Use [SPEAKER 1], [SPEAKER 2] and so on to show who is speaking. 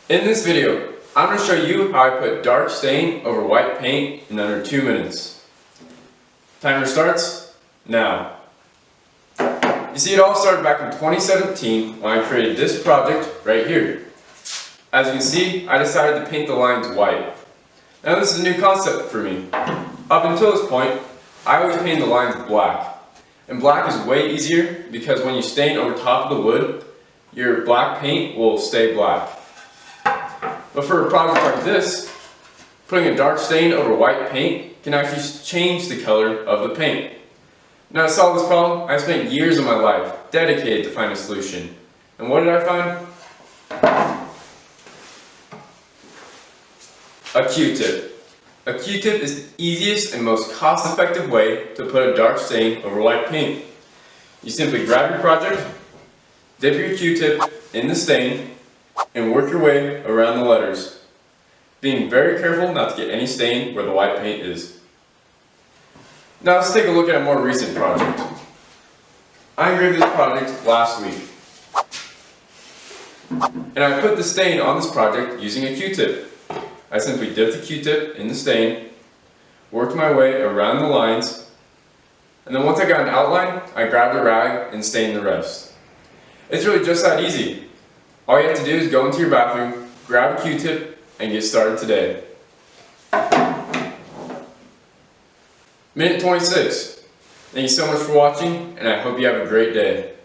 [SPEAKER 1] In this video, I'm going to show you how I put dark stain over white paint in under 2 minutes. Timer starts now. You see, it all started back in 2017 when I created this project right here. As you can see, I decided to paint the lines white. Now this is a new concept for me. Up until this point, I always painted the lines black. And black is way easier because when you stain over top of the wood, your black paint will stay black. But for a project like this, putting a dark stain over white paint can actually change the color of the paint. Now to solve this problem, I spent years of my life dedicated to find a solution. And what did I find? A Q-tip. A Q-tip is the easiest and most cost-effective way to put a dark stain over white paint. You simply grab your project, dip your Q-tip in the stain, and work your way around the letters, being very careful not to get any stain where the white paint is. Now let's take a look at a more recent project. I engraved this project last week, and I put the stain on this project using a Q-tip. I simply dipped the Q-tip in the stain, worked my way around the lines, and then once I got an outline, I grabbed a rag and stained the rest. It's really just that easy. All you have to do is go into your bathroom, grab a Q-tip, and get started today. Minute 26. Thank you so much for watching, and I hope you have a great day.